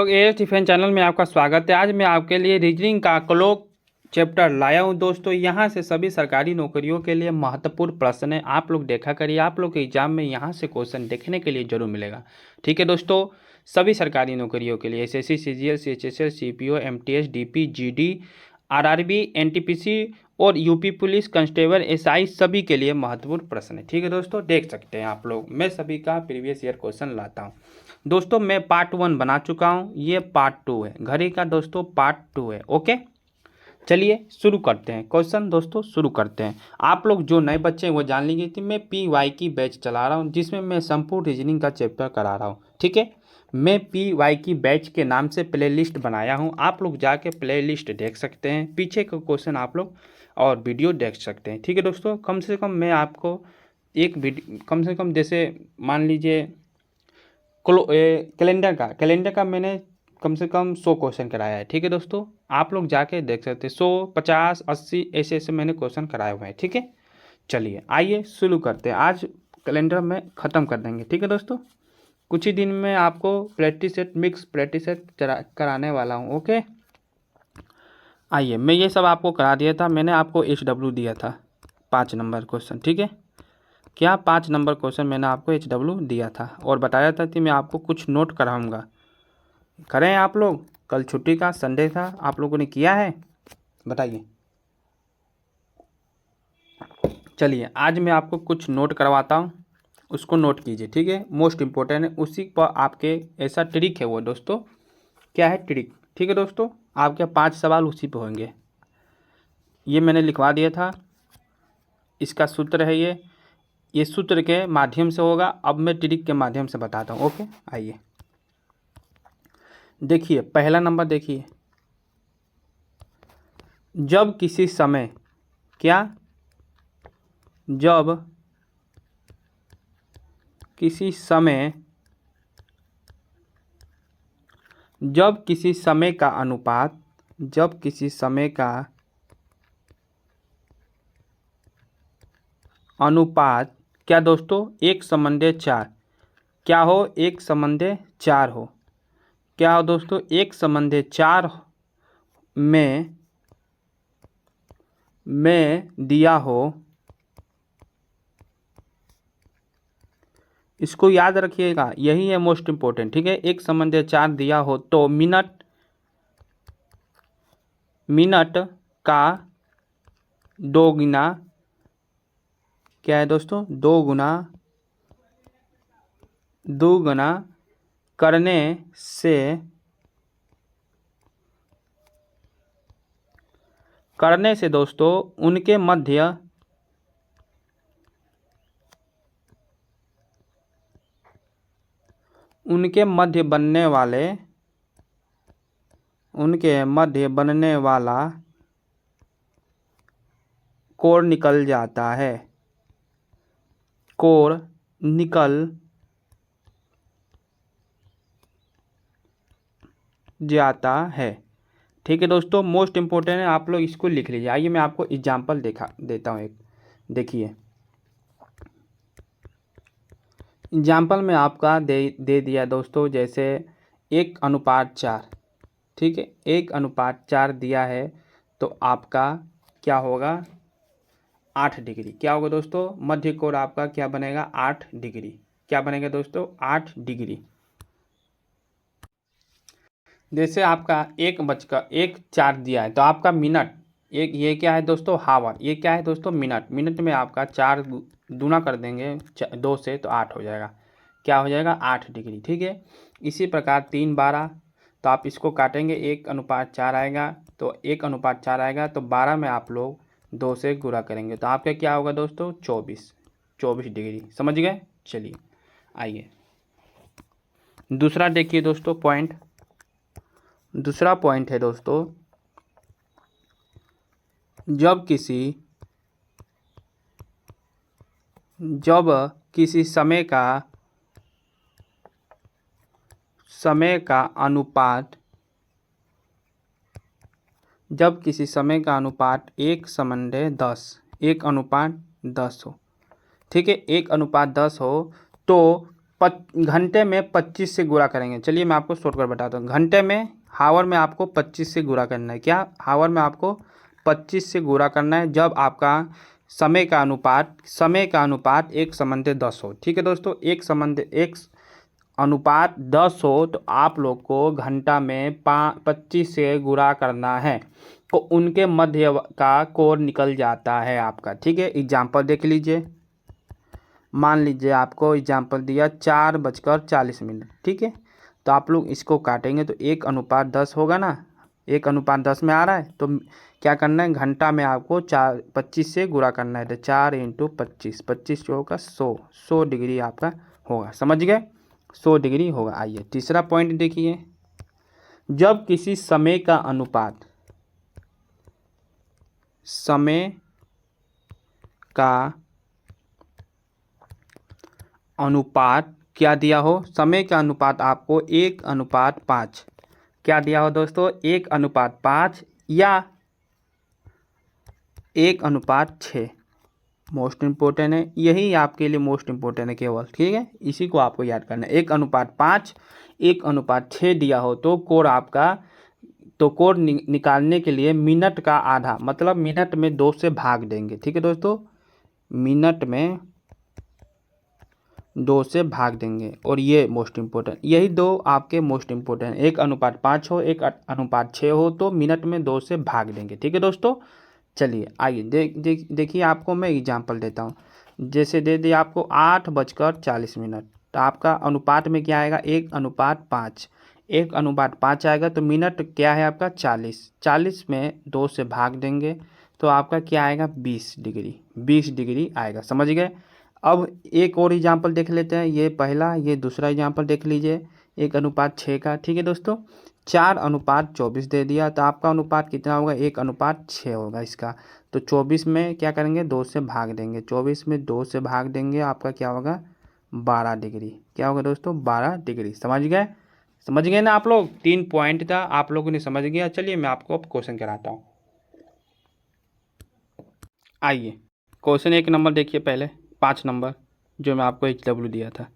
लोग as defence channel में आपका स्वागत है। आज मैं आपके लिए रीजनिंग का क्लॉक चैप्टर लाया हूं दोस्तों। यहां से सभी सरकारी नौकरियों के लिए महत्वपूर्ण प्रश्न है। आप लोग देखा करिए, आप लोग के एग्जाम में यहां से क्वेश्चन देखने के लिए जरूर मिलेगा। ठीक है दोस्तों, सभी सरकारी नौकरियों के लिए SSC, CGL, CHSL, CPO, MTS, DP, GD, RRB, NTPC और यूपी पुलिस कांस्टेबल, एसआई सभी के लिए महत्वपूर्ण प्रश्न है। ठीक है दोस्तों, देख सकते हैं आप लोग, मैं सभी का प्रीवियस ईयर क्वेश्चन लाता हूँ। दोस्तों मैं पार्ट 1 बना चुका हूँ, ये पार्ट 2 है, घड़ी का दोस्तों पार्ट 2 है। ओके, चलिए शुरू करते हैं क्वेश्चन दोस्तों, शुरू करते हैं। आप लोग जो नए बच्चे हैं वो जान लीजिए कि मैं PY की बैच चला रहा हूँ, जिसमें मैं संपूर्ण रीजनिंग का चैप्टर करा रहा हूँ। ठीक है, मैं PY की बैच के नाम से प्लेलिस्ट बनाया हूँ, आप लोग जाके प्लेलिस्ट देख सकते हैं, पीछे का क्वेश्चन आप लोग और वीडियो देख सकते हैं। ठीक है दोस्तों, कम से कम मैं आपको एक वीडियो, कम से कम जैसे मान लीजिए कैलेंडर का मैंने कम से कम 100 क्वेश्चन कराया है। ठीक है दोस्तों, आप लोग जाके देख सकते हैं, 100, 50, 80 ऐसे ऐसे मैंने क्वेश्चन कराए हुए हैं। ठीक है, चलिए आइए शुरू करते हैं। आज कैलेंडर में ख़त्म कर देंगे। ठीक है दोस्तों, कुछ ही दिन में आपको practice set, mix practice set कराने वाला हूँ। ओके, आइए, मैं ये सब आपको करा दिया था, मैंने आपको HW दिया था 5 नंबर क्वेश्चन। ठीक है, क्या 5 नंबर क्वेश्चन मैंने आपको HW दिया था और बताया था कि मैं आपको कुछ नोट कराऊंगा। करें आप लोग? कल छुट्टी का संडे था, आप लोगों ने किया है? बताइए। चलिए आज मैं आपको कुछ नोट करवाता हूँ, उसको नोट कीजिए। ठीक है, मोस्ट इम्पोर्टेंट है, उसी पर आपके ऐसा ट्रिक है वो दोस्तों। क्या है ट्रिक? ठीक है दोस्तों, आपके 5 सवाल उसी पे होंगे। ये मैंने लिखवा दिया था, इसका सूत्र है ये सूत्र के माध्यम से होगा। अब मैं ट्रिक के माध्यम से बताता हूँ। ओके, आइए देखिए, पहला नंबर देखिए, जब किसी समय, क्या? जब किसी समय, जब किसी समय का अनुपात, जब किसी समय का अनुपात क्या दोस्तों? 1:4। क्या हो? 1:4 हो। क्या हो दोस्तों? 1:4 में दिया हो, इसको याद रखिएगा, यही है मोस्ट इम्पोर्टेंट। ठीक है, 1:4 दिया हो तो मिनट का 2 गुना, क्या है दोस्तों? 2 गुना करने से दोस्तों उनके मध्य बनने वाला कोण निकल जाता है, कोण निकल जाता है। ठीक है दोस्तों, मोस्ट इम्पोर्टेंट है, आप लोग इसको लिख लीजिए। आइए मैं आपको एग्जाम्पल देता हूँ एक। देखिए, एग्जाम्पल में आपका दे दिया दोस्तों, जैसे 1:4। ठीक है, 1:4 दिया है तो आपका क्या होगा? 8 डिग्री। क्या होगा दोस्तों? मध्य कोण आपका क्या बनेगा? 8 डिग्री। क्या बनेगा दोस्तों? 8 डिग्री। जैसे आपका 1:4 दिया है तो आपका मिनट, एक ये क्या है दोस्तों? हावर। ये क्या है दोस्तों? मिनट में आपका 4 दूना कर देंगे 2 से तो 8 हो जाएगा। क्या हो जाएगा? 8 डिग्री। ठीक है, इसी प्रकार 3:12, तो आप इसको काटेंगे, 1:4 आएगा, तो 1:4 आएगा तो 12 में आप लोग 2 से गुणा करेंगे तो आपका क्या होगा दोस्तों? 24 डिग्री। समझ गए? चलिए आइए दूसरा देखिए दोस्तों पॉइंट। दूसरा पॉइंट है दोस्तों, जब किसी समय का अनुपात, जब किसी समय का अनुपात 1:10 हो। ठीक है, 1:10 हो तो घंटे में 25 से गुणा करेंगे। चलिए मैं आपको शॉर्टकट बताता हूँ। घंटे में हावर में आपको 25 से गुणा करना है। क्या हावर में आपको 25 से गुणा करना है जब आपका समय का अनुपात 1:10 हो। ठीक है दोस्तों, 1:10 हो तो आप लोग को घंटा में 25 से गुणा करना है तो उनके मध्य का कोण निकल जाता है आपका। ठीक है, एग्जाम्पल देख लीजिए। मान लीजिए आपको एग्जाम्पल दिया 4:40। ठीक है, तो आप लोग इसको काटेंगे तो 1:10 होगा ना, 1:10 में आ रहा है। तो क्या करना है, घंटा में आपको 25 से गुणा करना है। तो 4 × 25, 25 जो होगा 100 डिग्री आपका होगा। समझ गए, 100 डिग्री होगा। आइए तीसरा पॉइंट देखिए। जब किसी समय का अनुपात क्या दिया हो, समय का अनुपात आपको 1:5 क्या दिया हो दोस्तों, 1:5 या 1:6। मोस्ट इम्पोर्टेंट है, यही आपके लिए मोस्ट इम्पोर्टेंट है केवल। ठीक है, इसी को आपको याद करना है। 1:5, 1:6 दिया हो तो कोण निकालने के लिए मिनट का आधा, मतलब मिनट में 2 से भाग देंगे। ठीक है दोस्तों, मिनट में 2 से भाग देंगे। और ये मोस्ट इम्पोर्टेंट, यही दो आपके मोस्ट इम्पोर्टेंट। 1:5 हो, 1:6 हो तो मिनट में 2 से भाग देंगे। ठीक है दोस्तों, चलिए आइए देखिए आपको मैं एग्जांपल देता हूँ। जैसे दे दिया आपको 8:40, तो आपका अनुपात में क्या आएगा, 1:5। 1:5 आएगा तो मिनट क्या है आपका 40, 40 में 2 से भाग देंगे तो आपका क्या आएगा 20 डिग्री, 20 डिग्री आएगा। समझ गए। अब एक और एग्जांपल देख लेते हैं। ये पहला, ये दूसरा एग्जांपल देख लीजिए 1:6 का। ठीक है दोस्तों, 4:24 दे दिया तो आपका अनुपात कितना होगा, 1:6 होगा इसका। तो 24 में क्या करेंगे, 2 से भाग देंगे। 24 में 2 से भाग देंगे, आपका क्या होगा 12 डिग्री। क्या होगा दोस्तों, 12 डिग्री। समझ गए ना आप लोग। 3 पॉइंट था, आप लोगों ने समझ गया। चलिए मैं आपको अब क्वेश्चन कराता हूँ। आइए क्वेश्चन 1 नंबर देखिए, पहले 5 नंबर जो मैं आपको HW दिया था।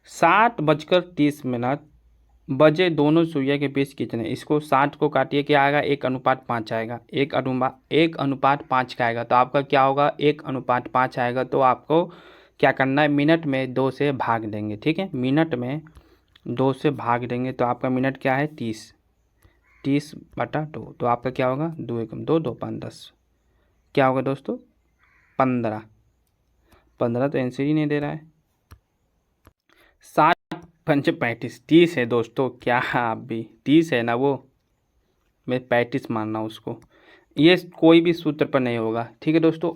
7:30 बजे दोनों सुइया के बीच कितने, इसको 60 को काटिए, क्या आएगा 1:5 आएगा। 1:5 का आएगा तो आपका क्या होगा, 1:5 आएगा। तो आपको क्या करना है, मिनट में 2 से भाग देंगे। ठीक है, मिनट में 2 से भाग देंगे तो आपका मिनट क्या है 30, 30/2। तो आपका क्या होगा 2 × 2 2 5 10, क्या होगा दोस्तों 15। 15 तो आंसर ही नहीं दे रहा है। 7×5 35, 30 है दोस्तों। क्या आप भी 30 है ना, वो मैं 35 मान रहा हूँ उसको। ये कोई भी सूत्र पर नहीं होगा। ठीक है दोस्तों,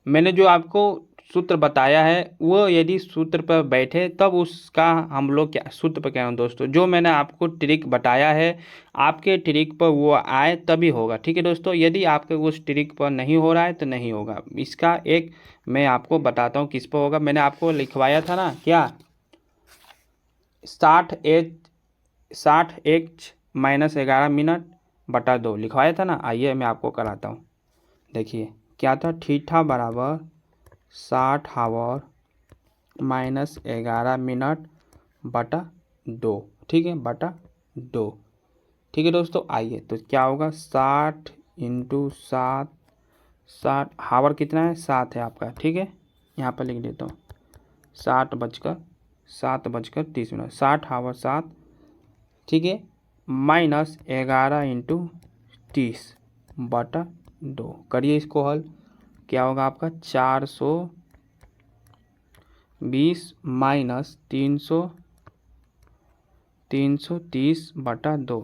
मैंने जो आपको सूत्र बताया है वो यदि सूत्र पर बैठे तब उसका हम लोग क्या सूत्र पर कह रहा हूँ दोस्तों, जो मैंने आपको ट्रिक बताया है आपके ट्रिक पर वो आए तभी होगा। ठीक है दोस्तों, यदि आपके उस ट्रिक पर नहीं हो रहा है तो नहीं होगा। इसका एक मैं आपको बताता हूँ किस पर होगा। मैंने आपको लिखवाया था ना, क्या 60h -11 लिखवाया था ना। आइए मैं आपको कराता हूँ। देखिए क्या था, थीटा बराबर 60 हावर -11 ठीक है, /2। ठीक है दोस्तों, आइए तो क्या होगा 60 × 7, 60 हावर कितना है 7 है आपका। ठीक है, यहाँ पर लिख देता हूँ 7:30, 60 हावर 7। ठीक है, -11 × 30/2 करिए इसको हल। क्या होगा आपका 420 -330/2,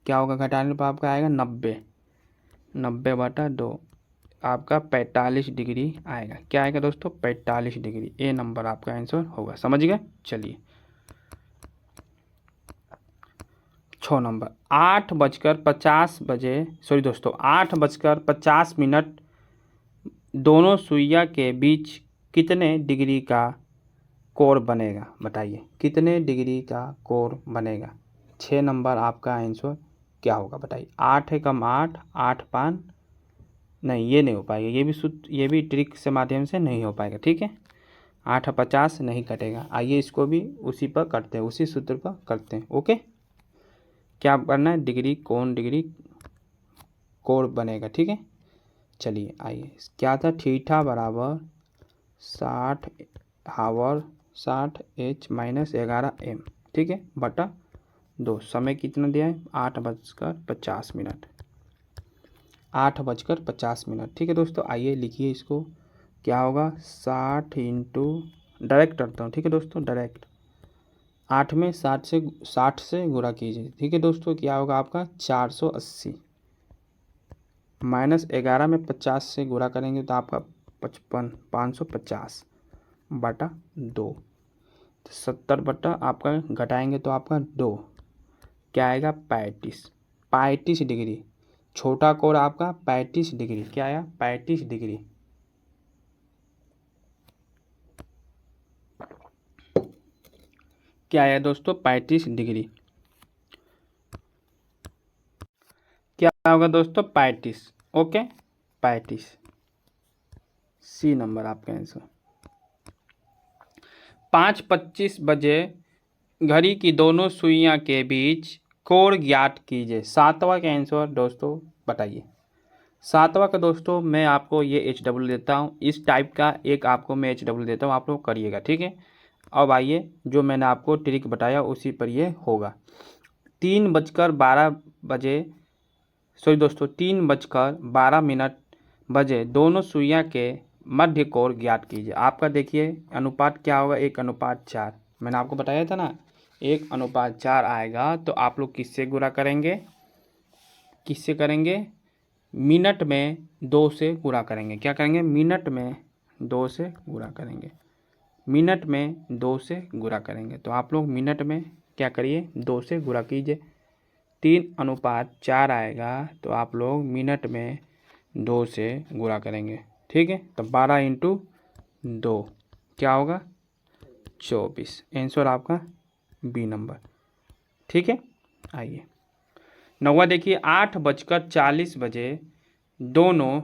क्या होगा घटाने पर आपका आएगा 90/2, आपका 45 डिग्री आएगा। क्या आएगा दोस्तों 45 डिग्री। ए नंबर आपका आंसर होगा। समझ गए। चलिए 6 नंबर 8:50 दोनों सुइया के बीच कितने डिग्री का कोण बनेगा, बताइए कितने डिग्री का कोण बनेगा। 6 नंबर आपका आंसर क्या होगा बताइए। 8 है कम 8, 8 5 नहीं, ये नहीं हो पाएगा। ये भी ट्रिक से माध्यम से नहीं हो पाएगा। ठीक है, 8×50 नहीं कटेगा। आइए इसको भी उसी पर करते हैं, उसी सूत्र पर करते हैं। ओके, क्या करना है, डिग्री कोण, डिग्री कोण बनेगा। ठीक है, चलिए आइए, क्या था, थीटा बराबर 60 H-11M। ठीक है, बटा 2। समय कितना दिया है, 8:50। 8:50। ठीक है दोस्तों, आइए लिखिए इसको, क्या होगा, 60 इंटू, डायरेक्ट करता हूँ। ठीक है दोस्तों, डायरेक्ट 8 में 60 से गुणा कीजिए। ठीक है दोस्तों, क्या होगा आपका 480, -11 में 50 से गुणा करेंगे तो आपका 550 बटा 2। 70 बटा आपका घटाएंगे तो आपका 2, क्या आएगा 35 डिग्री। छोटा कोण आपका 35 डिग्री, क्या आया 35 डिग्री। क्या आया दोस्तों 35 डिग्री। क्या होगा दोस्तों 35। ओके, 35 सी नंबर आपका आंसर। 5:25 बजे घड़ी की दोनों सुइयां के बीच कोण ज्ञात कीजिए। 7वां का आंसर दोस्तों बताइए। 7वां का दोस्तों मैं आपको ये HW देता हूँ, इस टाइप का एक आपको मैं HW देता हूँ, आप लोग करिएगा। ठीक है, अब आइए जो मैंने आपको ट्रिक बताया उसी पर ये होगा। 3:12 बजे, सॉरी दोस्तों, 3:12 बजे दोनों सुइयां के मध्य कोण ज्ञात कीजिए। आपका देखिए अनुपात क्या होगा, 1:4। मैंने आपको बताया था ना 1:4 आएगा, तो आप लोग किससे गुणा करेंगे, किससे करेंगे, मिनट में 2 से गुणा करेंगे। क्या करेंगे, मिनट में 2 से गुणा करेंगे, मिनट में 2 से गुणा करेंगे। तो आप लोग मिनट में क्या करिए, 2 से गुणा कीजिए। 3:4 आएगा, तो आप लोग मिनट में 2 से गुणा करेंगे। ठीक है, तो 12 इंटू 2 क्या होगा 24। आंसर आपका बी नंबर। ठीक है, आइए 9वां देखिए, 8:40 बजे दोनों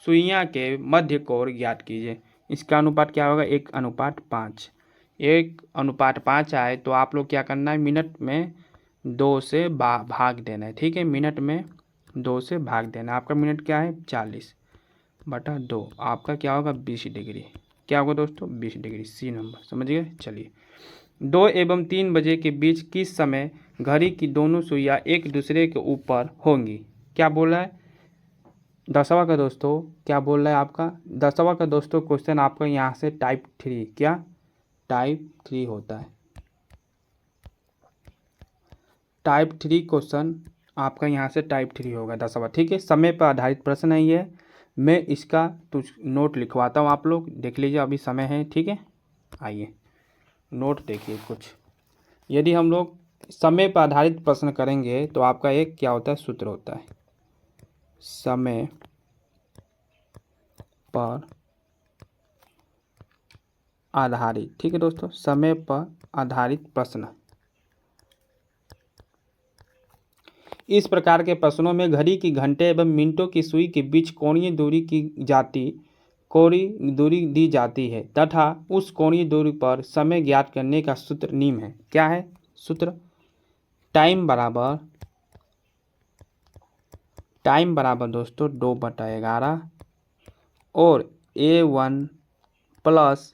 सुइयां के मध्य कोण ज्ञात कीजिए। इसका अनुपात क्या होगा, 1:5। 1:5 आए तो आप लोग क्या करना है, मिनट में 2 से भाग देना है। ठीक है, मिनट में 2 से भाग देना है। आपका मिनट क्या है 40 बटा 2, आपका क्या होगा 20 डिग्री। क्या होगा दोस्तों 20 डिग्री, सी नंबर, समझ गए। चलिए 2 एवं 3 बजे के बीच किस समय घड़ी की दोनों सुइयां एक दूसरे के ऊपर होंगी। क्या बोल रहा है 10वां का दोस्तों, क्या बोल रहा है आपका 10वां का दोस्तों क्वेश्चन आपका यहाँ से टाइप 3, क्या टाइप 3 होता है। टाइप 3 क्वेश्चन आपका यहाँ से टाइप 3 होगा 10वां। ठीक है, समय पर आधारित प्रश्न है ये। मैं इसका कुछ नोट लिखवाता हूँ, आप लोग देख लीजिए, अभी समय है। ठीक है, आइए नोट देखिए कुछ। यदि हम लोग समय पर आधारित प्रश्न करेंगे तो आपका एक क्या होता है, सूत्र होता है, समय पर आधारित। ठीक है दोस्तों, समय पर आधारित प्रश्न। इस प्रकार के प्रश्नों में घड़ी की घंटे एवं मिनटों की सुई के बीच कोणीय दूरी दी जाती है तथा उस कोणीय दूरी पर समय ज्ञात करने का सूत्र निम्न है। क्या है सूत्र, टाइम बराबर दोस्तों 2/11 और A1 प्लस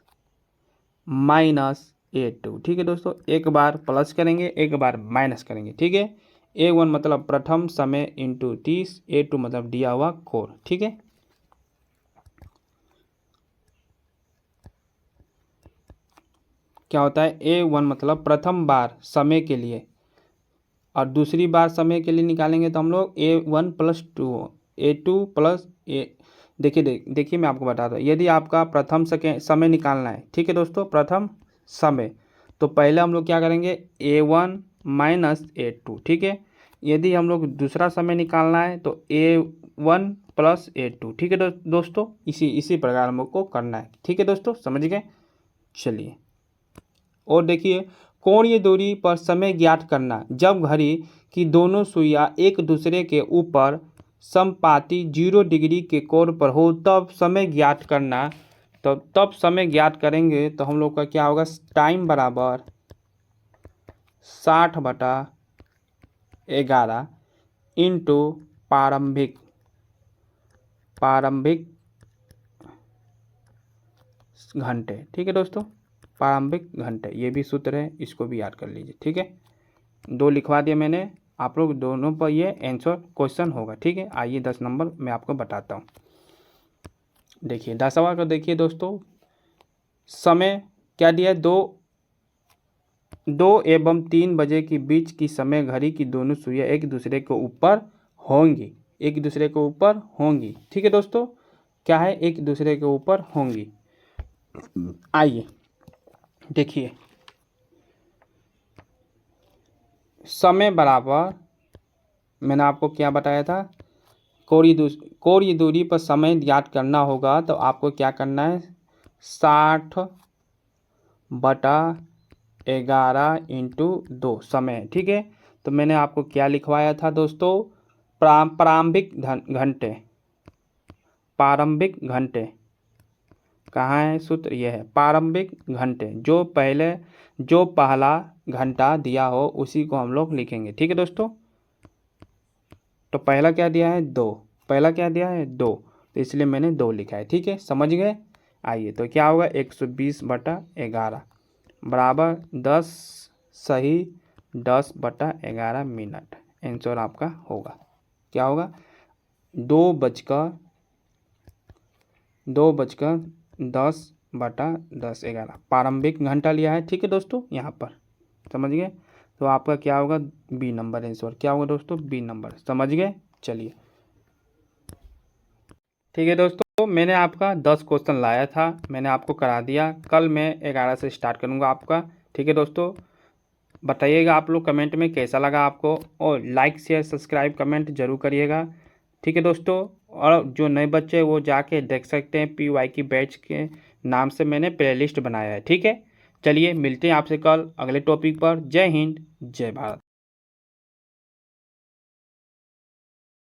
-A2। ठीक है दोस्तों, एक बार प्लस करेंगे, एक बार माइनस करेंगे। ठीक है, A1 मतलब प्रथम समय इंटू 30, A2 मतलब दिया हुआ कोण। ठीक है, क्या होता है, A1 मतलब प्रथम बार समय के लिए, और दूसरी बार समय के लिए निकालेंगे तो हम लोग A1 + 2, A2 + A। देखिए मैं आपको बताता हूँ, यदि आपका प्रथम समय निकालना है, ठीक है दोस्तों, प्रथम समय, तो पहले हम लोग क्या करेंगे A1 - A2। ठीक है, यदि हम लोग दूसरा समय निकालना है तो A1 + A2। ठीक है दोस्तों, इसी प्रकार हम लोग को करना है। ठीक है दोस्तों, समझ गए। चलिए और देखिए, कोणीय दूरी पर समय ज्ञात करना, जब घड़ी की दोनों सुइयां एक दूसरे के ऊपर समपाती 0 डिग्री के कोण पर हो तब समय ज्ञात करना। तो तब समय ज्ञात करेंगे तो हम लोग का क्या होगा, टाइम बराबर 60/11 इंटू प्रारंभिक घंटे। ठीक है दोस्तों, प्रारंभिक घंटे, ये भी सूत्र है, इसको भी याद कर लीजिए। ठीक है, 2 लिखवा दिया मैंने, आप लोग दोनों पर ये आंसर क्वेश्चन होगा। ठीक है, आइए 10 नंबर मैं आपको बताता हूँ। देखिए 10वां का देखिए दोस्तों, समय क्या दिया है, 2 एवं 3 बजे के बीच की समय घड़ी की दोनों सुइयां एक दूसरे के ऊपर होंगी। ठीक है दोस्तों, क्या है, एक दूसरे के ऊपर होंगी। आइए देखिए, समय बराबर मैंने आपको क्या बताया था, कोणीय दूरी पर समय ज्ञात करना होगा तो आपको क्या करना है, 60/11 इंटू 2 समय। ठीक है, तो मैंने आपको क्या लिखवाया था दोस्तों, प्रारंभिक घंटे कहाँ है, सूत्र ये है, प्रारंभिक घंटे, जो पहला घंटा दिया हो उसी को हम लोग लिखेंगे। ठीक है दोस्तों, तो पहला क्या दिया है, 2, तो इसलिए मैंने 2 लिखा है। ठीक है, समझ गए। आइए तो क्या होगा, 120/11 बराबर 10 सही 10/11 मिनट। आंसर आपका होगा, क्या होगा, 2:10/10 प्रारंभिक घंटा लिया है। ठीक है दोस्तों, यहाँ पर समझ गए, तो आपका क्या होगा, बी नंबर आंसर क्या होगा दोस्तों, बी नंबर। समझ गए, चलिए। ठीक है दोस्तों, मैंने आपका 10 क्वेश्चन लाया था, मैंने आपको करा दिया। कल मैं 11 से स्टार्ट करूँगा आपका। ठीक है दोस्तों, बताइएगा आप लोग कमेंट में कैसा लगा आपको, और लाइक शेयर सब्सक्राइब कमेंट जरूर करिएगा। ठीक है दोस्तों, और जो नए बच्चे वो जाके देख सकते हैं, PY की बैच के नाम से मैंने प्लेलिस्ट बनाया है। ठीक है, चलिए मिलते हैं आपसे कल अगले टॉपिक पर। जय हिंद, जय भारत।